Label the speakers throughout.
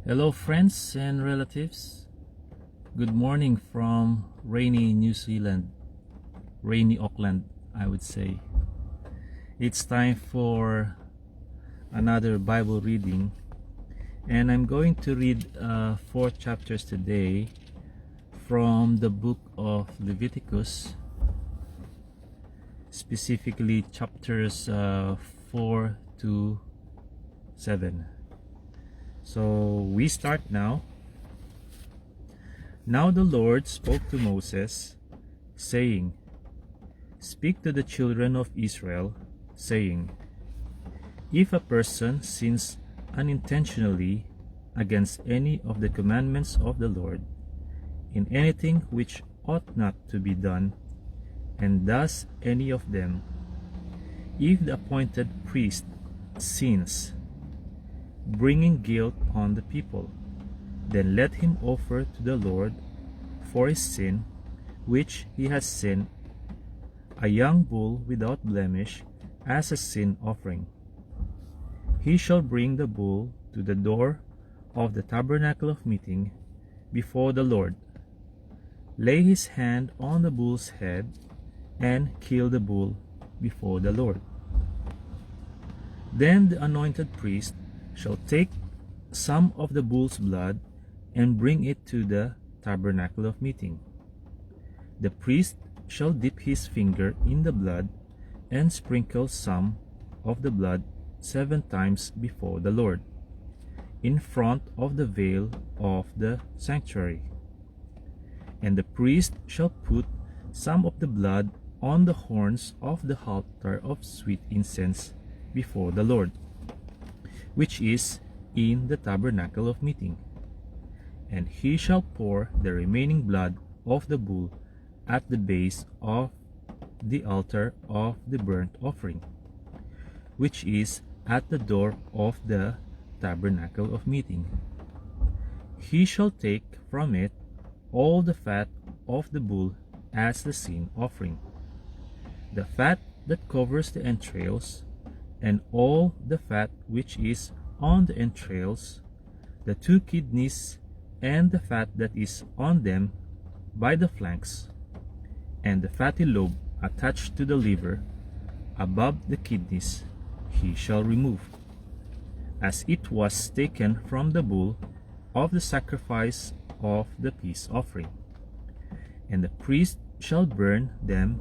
Speaker 1: Hello, friends and relatives. Good morning from rainy New Zealand, rainy Auckland, I would say. It's time for another Bible reading, and I'm going to read 4 chapters today from the book of Leviticus, specifically chapters 4 to 7. So we start now. Now the Lord spoke to Moses, saying, "Speak to the children of Israel, saying, if a person sins unintentionally against any of the commandments of the Lord, in anything which ought not to be done, and does any of them, if the appointed priest sins, bringing guilt on the people, then let him offer to the Lord for his sin which he has sinned a young bull without blemish as a sin offering. He shall bring the bull to the door of the tabernacle of meeting before the Lord, lay his hand on the bull's head, and kill the bull before the Lord. Then the anointed priest shall take some of the bull's blood and bring it to the tabernacle of meeting. The priest shall dip his finger in the blood and sprinkle some of the blood 7 times before the Lord, in front of the veil of the sanctuary. And the priest shall put some of the blood on the horns of the altar of sweet incense before the Lord, which is in the tabernacle of meeting. And he shall pour the remaining blood of the bull at the base of the altar of the burnt offering, which is at the door of the tabernacle of meeting. He shall take from it all the fat of the bull as the sin offering, the fat that covers the entrails, and all the fat which is on the entrails, the 2 kidneys, and the fat that is on them by the flanks, and the fatty lobe attached to the liver above the kidneys he shall remove, as it was taken from the bull of the sacrifice of the peace offering. And the priest shall burn them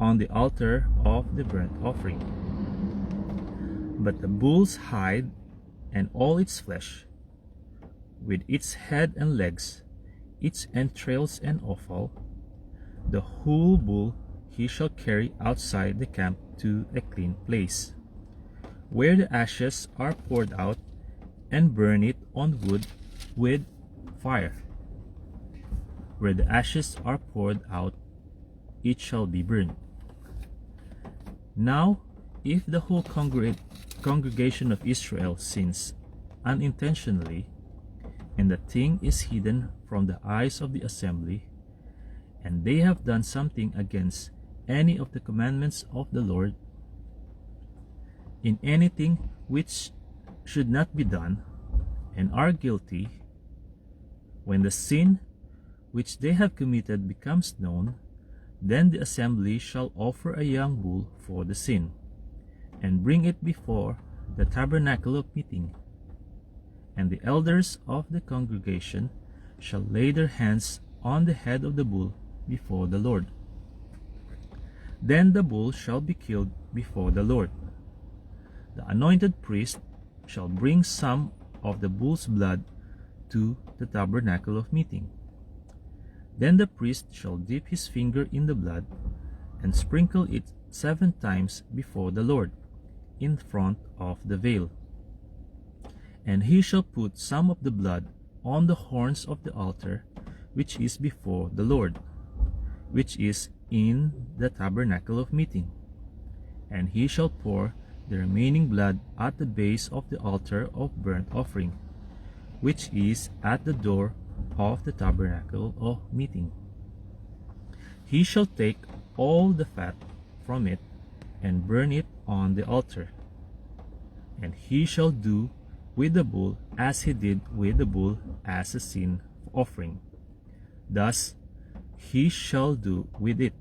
Speaker 1: on the altar of the burnt offering. But the bull's hide and all its flesh, with its head and legs, its entrails and offal, the whole bull he shall carry outside the camp to a clean place, where the ashes are poured out, and burn it on wood with fire. Where the ashes are poured out, it shall be burned. Now, if the whole congregation of Israel sins unintentionally, and the thing is hidden from the eyes of the assembly, and they have done something against any of the commandments of the Lord, in anything which should not be done, and are guilty, when the sin which they have committed becomes known, then the assembly shall offer a young bull for the sin, and bring it before the tabernacle of meeting. And the elders of the congregation shall lay their hands on the head of the bull before the Lord. Then the bull shall be killed before the Lord. The anointed priest shall bring some of the bull's blood to the tabernacle of meeting. Then the priest shall dip his finger in the blood and sprinkle it 7 times before the Lord, in front of the veil. And he shall put some of the blood on the horns of the altar which is before the Lord, which is in the tabernacle of meeting. And he shall pour the remaining blood at the base of the altar of burnt offering, which is at the door of the tabernacle of meeting. He shall take all the fat from it and burn it on the altar. And he shall do with the bull as he did with the bull as a sin offering. Thus he shall do with it.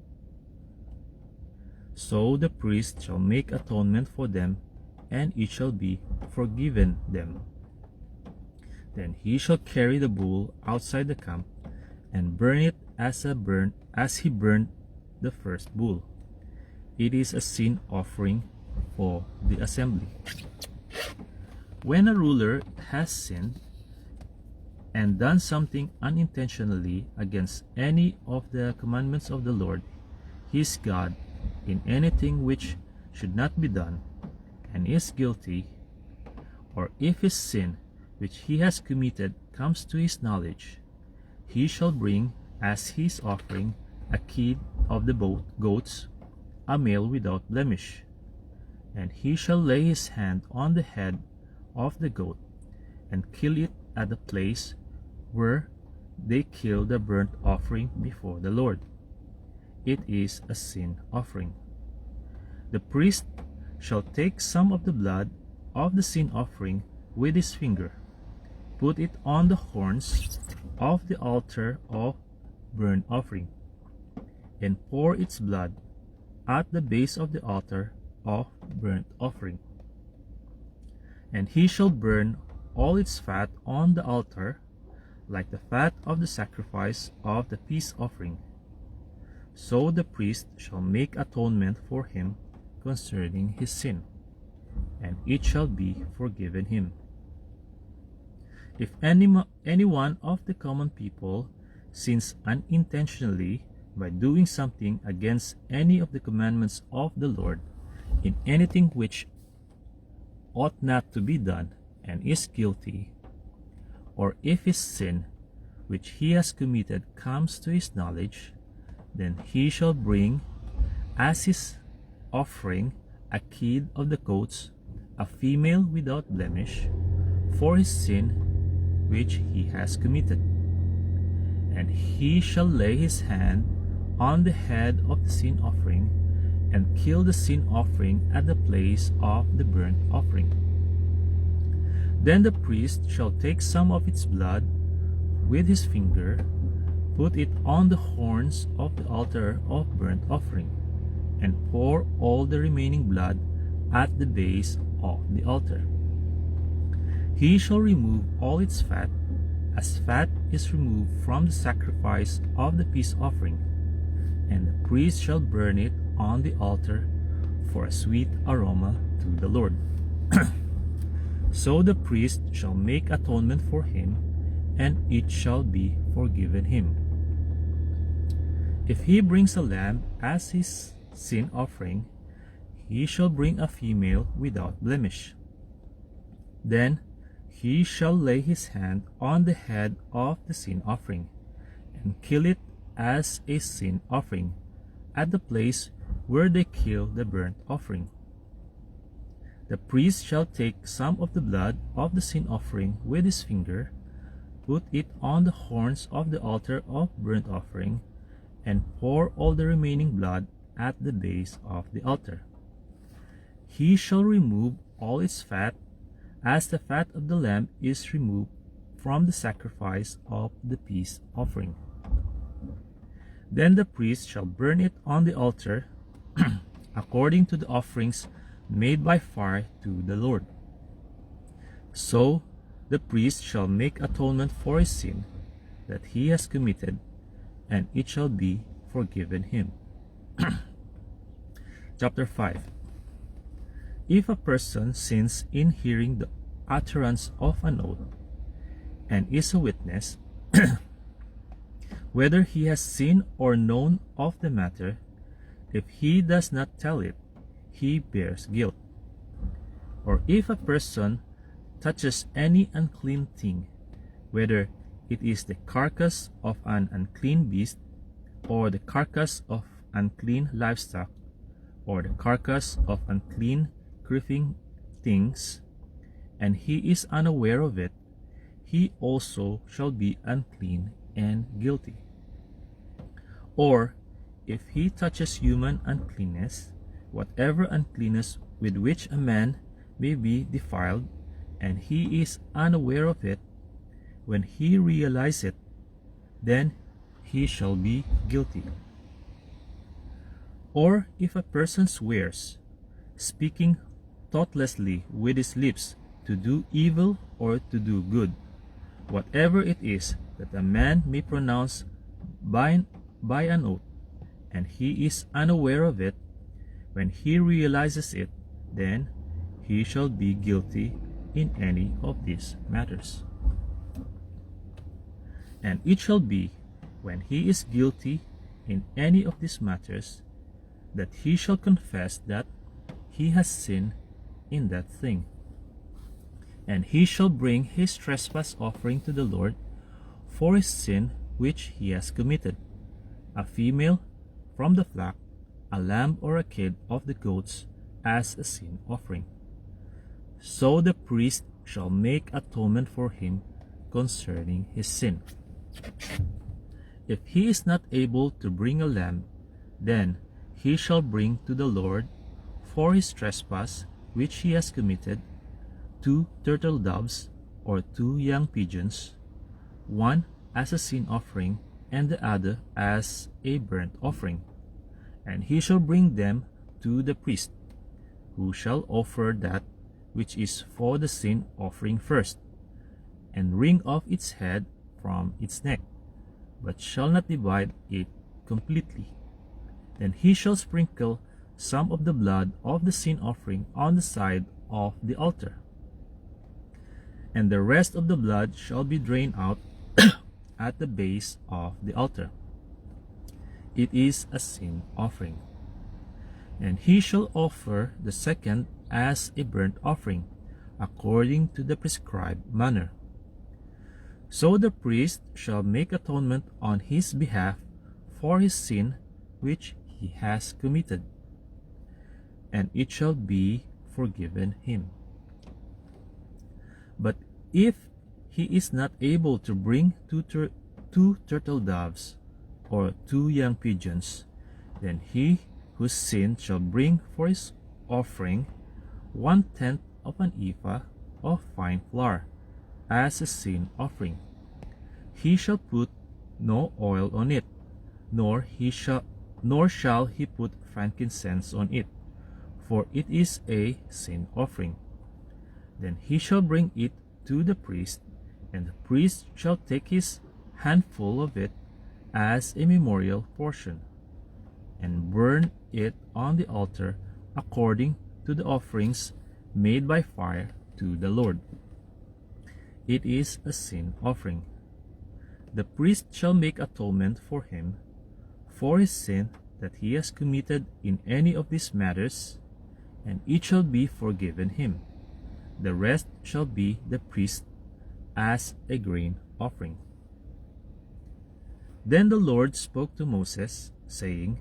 Speaker 1: So the priest shall make atonement for them, and it shall be forgiven them. Then he shall carry the bull outside the camp, and burn it as he burned the first bull. It is a sin offering for the assembly. When a ruler has sinned and done something unintentionally against any of the commandments of the Lord his God in anything which should not be done, and is guilty, or if his sin which he has committed comes to his knowledge, he shall bring as his offering a kid of the goats, a male without blemish. And he shall lay his hand on the head of the goat, and kill it at the place where they kill the burnt offering before the Lord. It is a sin offering. The priest shall take some of the blood of the sin offering with his finger, put it on the horns of the altar of burnt offering, and pour its blood at the base of the altar of burnt offering. And he shall burn all its fat on the altar, like the fat of the sacrifice of the peace offering. So the priest shall make atonement for him concerning his sin, and it shall be forgiven him. If any one of the common people sins unintentionally by doing something against any of the commandments of the Lord in anything which ought not to be done, and is guilty, or if his sin which he has committed comes to his knowledge, then he shall bring as his offering a kid of the goats, a female without blemish, for his sin which he has committed. And he shall lay his hand on the head of the sin offering, and kill the sin offering at the place of the burnt offering. Then the priest shall take some of its blood with his finger, put it on the horns of the altar of burnt offering, and pour all the remaining blood at the base of the altar. He shall remove all its fat, as fat is removed from the sacrifice of the peace offering, and the priest shall burn it on the altar for a sweet aroma to the Lord. So the priest shall make atonement for him, and it shall be forgiven him. If he brings a lamb as his sin offering, he shall bring a female without blemish. Then he shall lay his hand on the head of the sin offering, and kill it as a sin offering at the place where they kill the burnt offering. The priest shall take some of the blood of the sin offering with his finger, put it on the horns of the altar of burnt offering, and pour all the remaining blood at the base of the altar. He shall remove all its fat, as the fat of the lamb is removed from the sacrifice of the peace offering. Then the priest shall burn it on the altar according to the offerings made by fire to the Lord. So the priest shall make atonement for his sin that he has committed, and it shall be forgiven him. Chapter 5. If a person sins in hearing the utterance of an oath, and is a witness, whether he has seen or known of the matter, if he does not tell it, he bears guilt. Or if a person touches any unclean thing, whether it is the carcass of an unclean beast, or the carcass of unclean livestock, or the carcass of unclean creeping things, and he is unaware of it, he also shall be unclean and guilty. Or if he touches human uncleanness, whatever uncleanness with which a man may be defiled, and he is unaware of it, when he realizes it, then he shall be guilty. Or if a person swears, speaking thoughtlessly with his lips, to do evil or to do good, whatever it is that a man may pronounce by an oath, and he is unaware of it, when he realizes it, then he shall be guilty in any of these matters. And it shall be, when he is guilty in any of these matters, that he shall confess that he has sinned in that thing. And he shall bring his trespass offering to the Lord for his sin which he has committed, a female from the flock, a lamb or a kid of the goats, as a sin offering. So the priest shall make atonement for him concerning his sin. If he is not able to bring a lamb, then he shall bring to the Lord for his trespass which he has committed 2 turtle doves or 2 young pigeons, one as a sin offering and the other as a burnt offering. And he shall bring them to the priest, who shall offer that which is for the sin offering first, and wring off its head from its neck, but shall not divide it completely. Then he shall sprinkle some of the blood of the sin offering on the side of the altar, and the rest of the blood shall be drained out at the base of the altar. It is a sin offering. And he shall offer the second as a burnt offering, according to the prescribed manner. So the priest shall make atonement on his behalf for his sin which he has committed, and it shall be forgiven him. But if he is not able to bring two turtle doves or 2 young pigeons, then he whose sin shall bring for his offering 1/10 of an ephah of fine flour as a sin offering. He shall put no oil on it, nor shall he put frankincense on it, for it is a sin offering. Then he shall bring it to the priest, and the priest shall take his handful of it as a memorial portion, and burn it on the altar according to the offerings made by fire to the Lord. It is a sin offering. The priest shall make atonement for him for his sin that he has committed in any of these matters, and it shall be forgiven him. The rest shall be the priest as a grain offering. Then the Lord spoke to Moses, saying,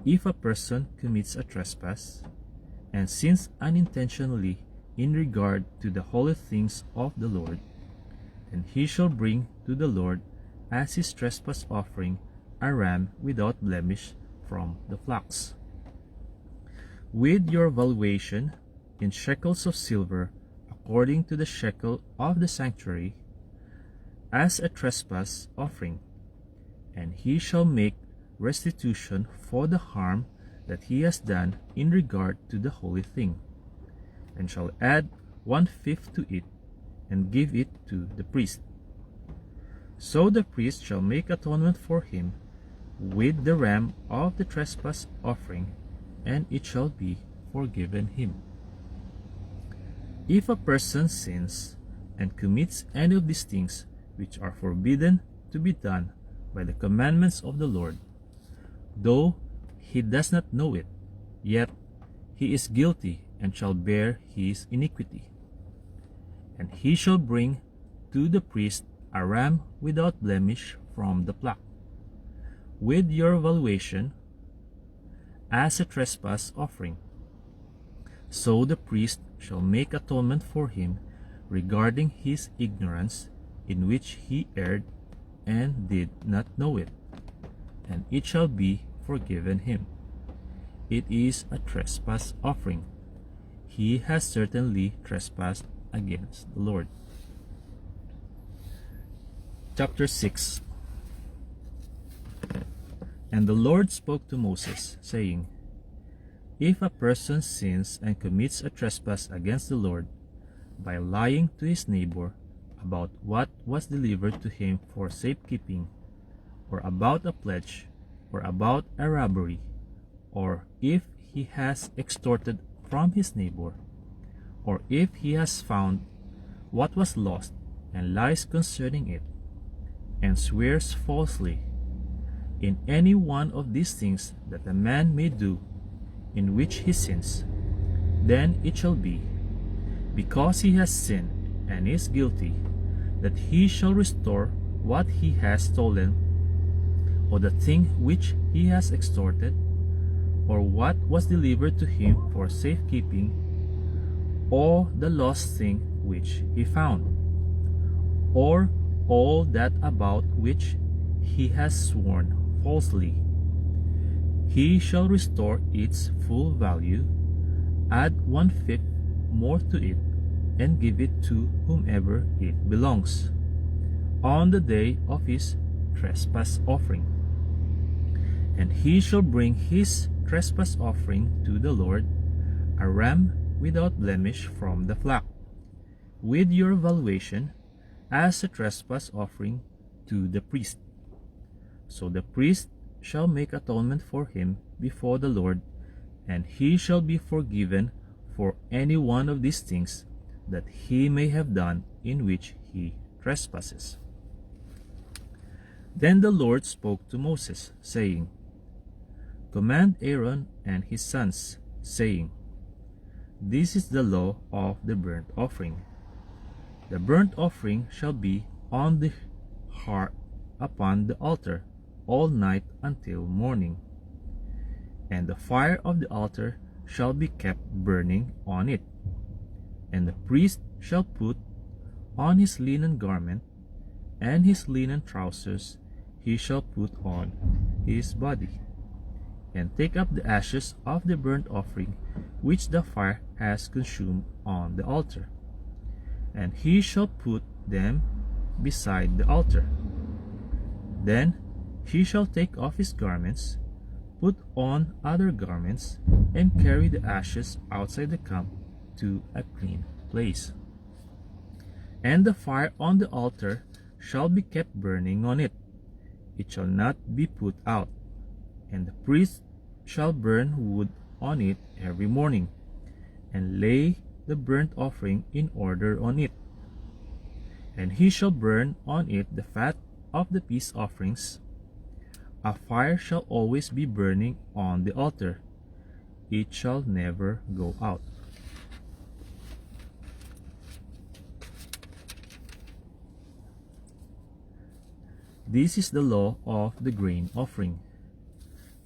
Speaker 1: If a person commits a trespass, and sins unintentionally in regard to the holy things of the Lord, then he shall bring to the Lord as his trespass offering a ram without blemish from the flocks. With your valuation in shekels of silver, according to the shekel of the sanctuary, as a trespass offering, and he shall make restitution for the harm that he has done in regard to the holy thing, and shall add 1/5 to it, and give it to the priest. So the priest shall make atonement for him with the ram of the trespass offering, and it shall be forgiven him. If a person sins and commits any of these things which are forbidden to be done by the commandments of the Lord, though he does not know it, yet he is guilty and shall bear his iniquity. And he shall bring to the priest a ram without blemish from the flock, with your valuation, as a trespass offering. So the priest shall make atonement for him regarding his ignorance, in which he erred and did not know it, and it shall be forgiven him. It is a trespass offering. He has certainly trespassed against the Lord. Chapter 6. And the Lord spoke to Moses, saying, If a person sins and commits a trespass against the Lord by lying to his neighbor about what was delivered to him for safekeeping, or about a pledge, or about a robbery, or if he has extorted from his neighbor, or if he has found what was lost and lies concerning it, and swears falsely, in any one of these things that a man may do in which he sins, then it shall be, because he has sinned and is guilty, that he shall restore what he has stolen, or the thing which he has extorted, or what was delivered to him for safekeeping, or the lost thing which he found, or all that about which he has sworn falsely. He shall restore its full value, add 1/5 more to it, and give it to whomever it belongs, on the day of his trespass offering. And he shall bring his trespass offering to the Lord, a ram without blemish from the flock, with your valuation, as a trespass offering to the priest. So the priest shall make atonement for him before the Lord, and he shall be forgiven for any one of these things that he may have done in which he trespasses. Then the Lord spoke to Moses, saying, Command Aaron and his sons, saying, This is the law of the burnt offering. The burnt offering shall be on the hearth upon the altar all night until morning, and the fire of the altar shall be kept burning on it. And the priest shall put on his linen garment, and his linen trousers he shall put on his body, and take up the ashes of the burnt offering which the fire has consumed on the altar, and he shall put them beside the altar. Then he shall take off his garments, put on other garments, and carry the ashes outside the camp to a clean place. And the fire on the altar shall be kept burning on it, it shall not be put out. And the priest shall burn wood on it every morning, and lay the burnt offering in order on it. And he shall burn on it the fat of the peace offerings. A fire shall always be burning on the altar, it shall never go out. This is the law of the grain offering.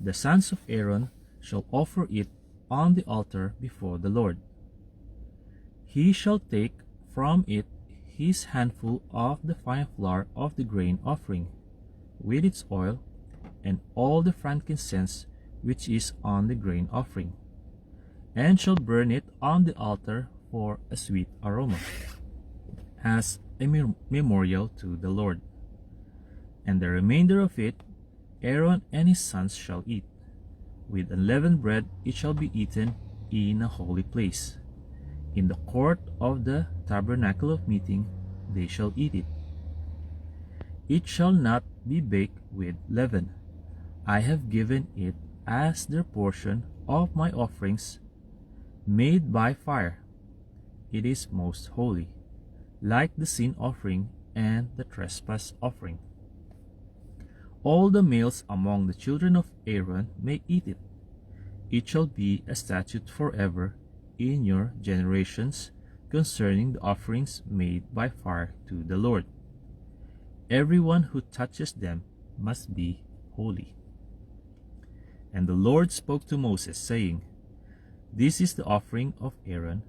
Speaker 1: The sons of Aaron shall offer it on the altar before the Lord. He shall take from it his handful of the fine flour of the grain offering, with its oil, and all the frankincense which is on the grain offering, and shall burn it on the altar for a sweet aroma, as a memorial to the Lord. And the remainder of it Aaron and his sons shall eat. With unleavened bread it shall be eaten in a holy place. In the court of the tabernacle of meeting they shall eat it. It shall not be baked with leaven. I have given it as their portion of my offerings made by fire. It is most holy, like the sin offering and the trespass offering. All the males among the children of Aaron may eat it. It shall be a statute forever in your generations concerning the offerings made by fire to the Lord. Everyone who touches them must be holy. And the Lord spoke to Moses, saying, This is the offering of Aaron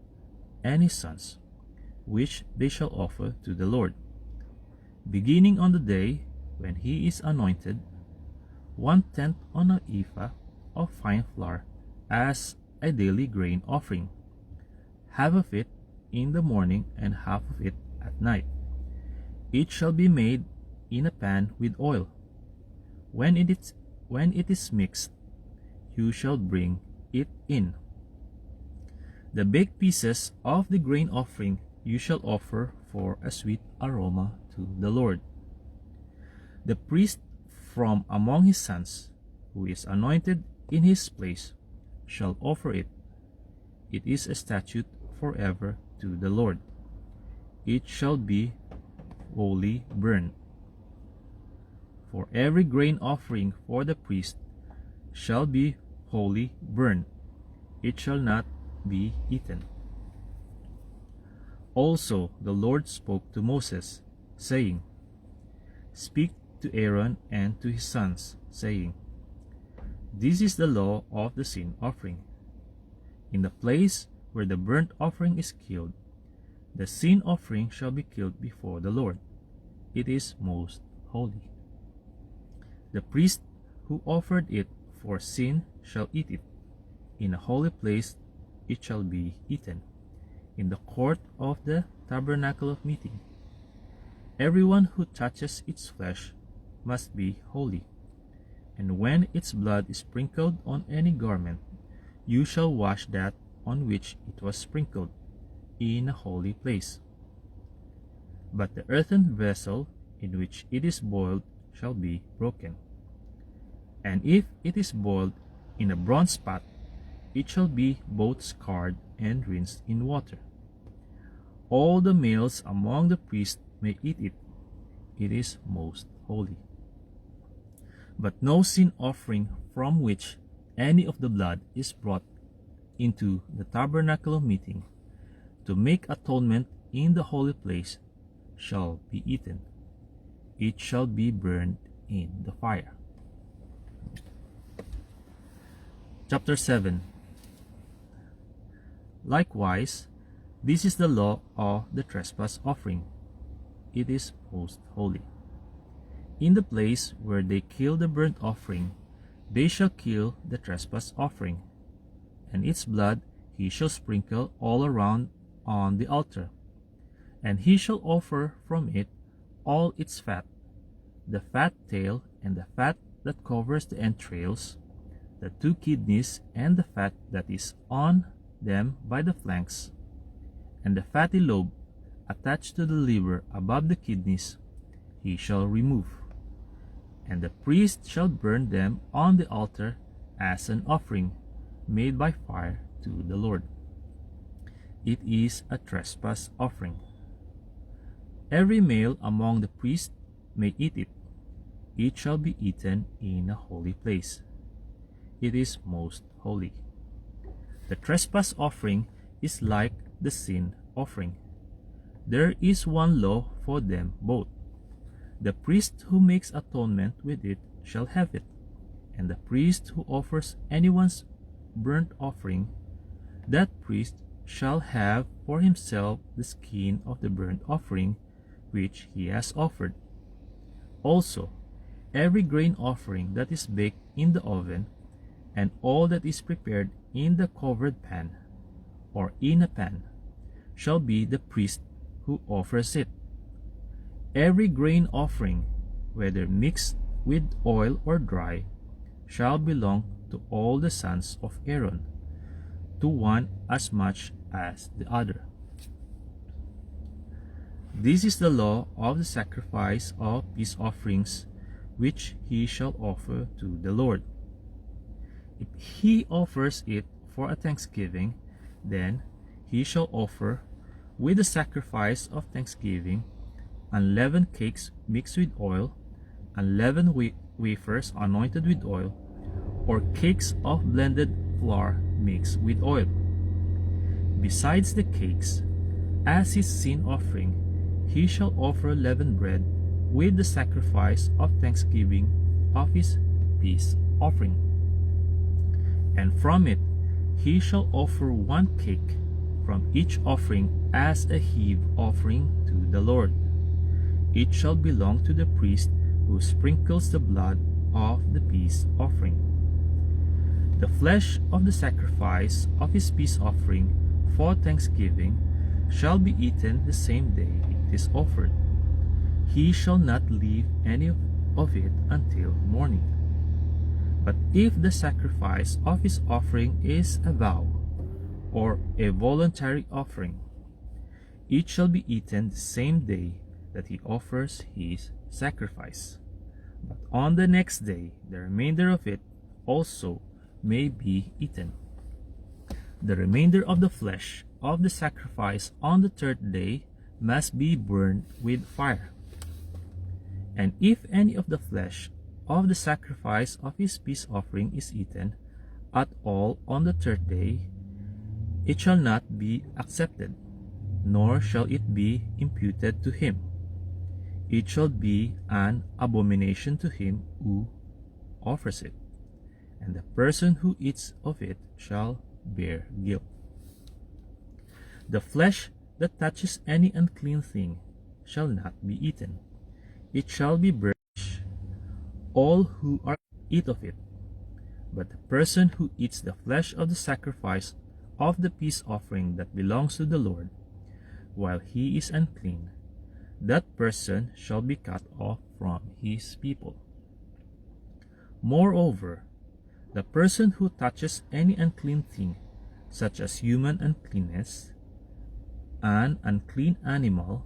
Speaker 1: and his sons, which they shall offer to the Lord. Beginning on the day when he is anointed, 1/10 on an ephah of fine flour as a daily grain offering, half of it in the morning and half of it at night. It shall be made in a pan with oil. When it is mixed, you shall bring it in. The baked pieces of the grain offering you shall offer for a sweet aroma to the Lord. The priest from among his sons, who is anointed in his place, shall offer it. It is a statute forever to the Lord. It shall be wholly burned. For every grain offering for the priest shall be wholly burned. It shall not be eaten. Also the Lord spoke to Moses, saying, Speak to Aaron and to his sons, saying, This is the law of the sin offering. In the place where the burnt offering is killed, the sin offering shall be killed before the Lord. It is most holy. The priest who offered it for sin shall eat it. In a holy place it shall be eaten, in the court of the tabernacle of meeting. Everyone who touches its flesh must be holy. And when its blood is sprinkled on any garment, you shall wash that on which it was sprinkled in a holy place. But the earthen vessel in which it is boiled shall be broken. And if it is boiled in a bronze pot, it shall be both scoured and rinsed in water. All the males among the priests may eat it. It is most holy. But no sin offering from which any of the blood is brought into the tabernacle of meeting to make atonement in the holy place shall be eaten. It shall be burned in the fire. Chapter 7. Likewise, this is the law of the trespass offering. It is most holy. In the place where they kill the burnt offering, they shall kill the trespass offering, and its blood he shall sprinkle all around on the altar. And he shall offer from it all its fat, the fat tail and the fat that covers the entrails, the 2 kidneys and the fat that is on them by the flanks, and the fatty lobe attached to the liver above the kidneys he shall remove. And the priest shall burn them on the altar as an offering made by fire to the Lord. It is a trespass offering. Every male among the priests may eat it. It shall be eaten in a holy place. It is most holy. The trespass offering is like the sin offering. There is one law for them both. The priest who makes atonement with it shall have it, and the priest who offers anyone's burnt offering, that priest shall have for himself the skin of the burnt offering which he has offered. Also, every grain offering that is baked in the oven, and all that is prepared in the covered pan, or in a pan, shall be the priest who offers it. Every grain offering, whether mixed with oil or dry, shall belong to all the sons of Aaron, to one as much as the other. This is the law of the sacrifice of peace offerings which he shall offer to the Lord. If he offers it for a thanksgiving, then he shall offer with the sacrifice of thanksgiving unleavened cakes mixed with oil, unleavened wafers anointed with oil, or cakes of blended flour mixed with oil. Besides the cakes, as his sin offering, he shall offer leavened bread with the sacrifice of thanksgiving of his peace offering. And from it he shall offer 1 cake from each offering as a heave offering to the Lord. It shall belong to the priest who sprinkles the blood of the peace offering. The flesh of the sacrifice of his peace offering for thanksgiving shall be eaten the same day it is offered. He shall not leave any of it until morning. But if the sacrifice of his offering is a vow, or a voluntary offering, it shall be eaten the same day that he offers his sacrifice. But on the next day the remainder of it also may be eaten. The remainder of the flesh of the sacrifice on the third day must be burned with fire. And if any of the flesh of the sacrifice of his peace offering is eaten at all on the third day, it shall not be accepted, nor shall it be imputed to him. It shall be an abomination to him who offers it, and the person who eats of it shall bear guilt. The flesh that touches any unclean thing shall not be eaten. It shall be burned. All who are eat of it. But the person who eats the flesh of the sacrifice of the peace offering that belongs to the Lord, while he is unclean, that person shall be cut off from his people. Moreover, the person who touches any unclean thing, such as human uncleanness, an unclean animal,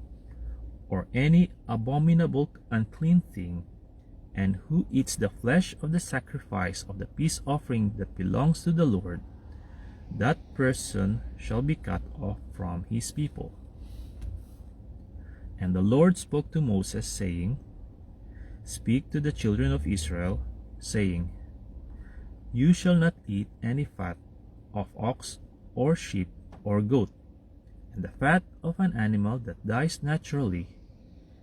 Speaker 1: or any abominable unclean thing, and who eats the flesh of the sacrifice of the peace offering that belongs to the Lord, that person shall be cut off from his people. And the Lord spoke to Moses, saying, Speak to the children of Israel, saying, You shall not eat any fat of ox or sheep or goat, and the fat of an animal that dies naturally,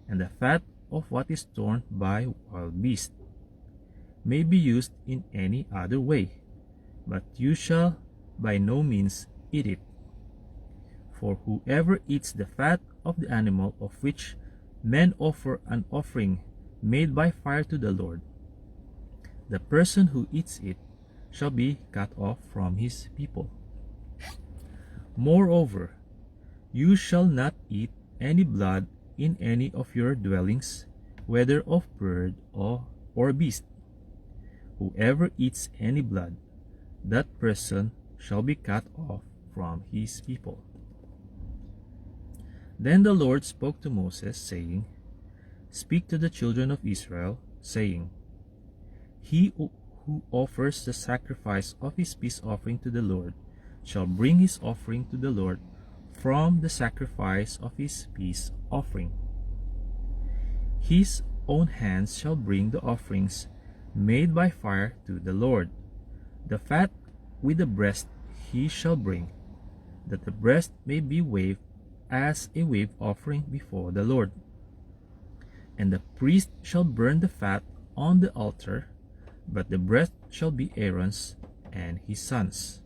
Speaker 1: and the fat of what is torn by wild beasts may be used in any other way, but you shall by no means eat it. For whoever eats the fat of the animal of which men offer an offering made by fire to the Lord, the person who eats it shall be cut off from his people. Moreover, you shall not eat any blood in any of your dwellings, whether of bird or beast. Whoever eats any blood, that person shall be cut off from his people. Then the Lord spoke to Moses, saying, Speak to the children of Israel, saying, He who offers the sacrifice of his peace offering to the Lord shall bring his offering to the Lord from the sacrifice of his peace offering. His own hands shall bring the offerings made by fire to the Lord. The fat with the breast he shall bring, that the breast may be waved as a wave offering before the Lord. And the priest shall burn the fat on the altar, but the breast shall be Aaron's and his sons.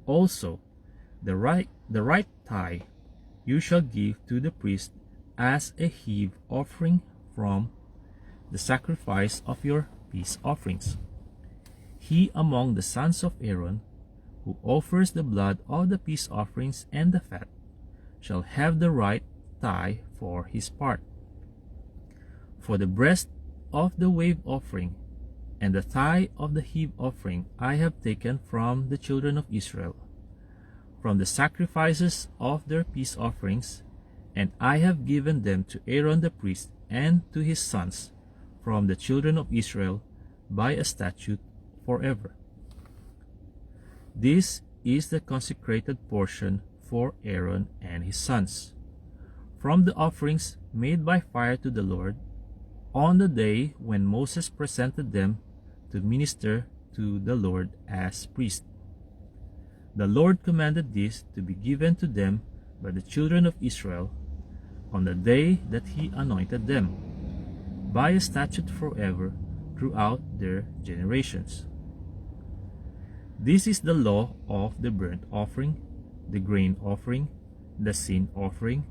Speaker 1: Also, the right thigh you shall give to the priest as a heave offering from the sacrifice of your peace offerings. He among the sons of Aaron, who offers the blood of the peace offerings and the fat, shall have the right thigh for his part. For the breast of the wave offering and the thigh of the heave offering I have taken from the children of Israel, from the sacrifices of their peace offerings, and I have given them to Aaron the priest and to his sons from the children of Israel by a statute forever. This is the consecrated portion for Aaron and his sons, from the offerings made by fire to the Lord, on the day when Moses presented them to minister to the Lord as priests. The Lord commanded this to be given to them by the children of Israel on the day that he anointed them, by a statute forever throughout their generations. This is the law of the burnt offering, the grain offering, the sin offering,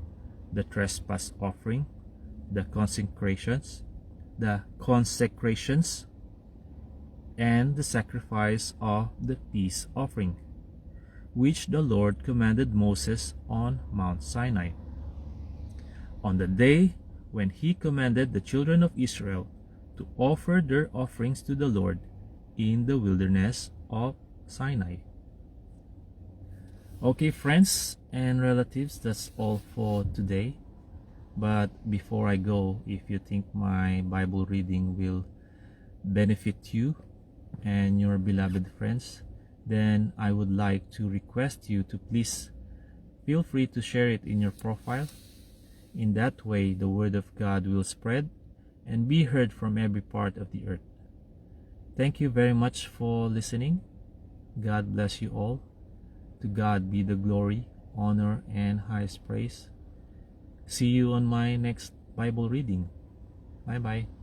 Speaker 1: the trespass offering, the consecrations, and the sacrifice of the peace offering. which the Lord commanded Moses on Mount Sinai, on the day when he commanded the children of Israel to offer their offerings to the Lord in the wilderness of Sinai. Okay, friends and relatives, that's all for today. But before I go, if you think my Bible reading will benefit you and your beloved friends, then I would like to request you to please feel free to share it in your profile. In that way, the word of God will spread and be heard from every part of the earth. Thank you very much for listening. God bless you all. To God be the glory, honor, and highest praise. See you on my next Bible reading. Bye-bye.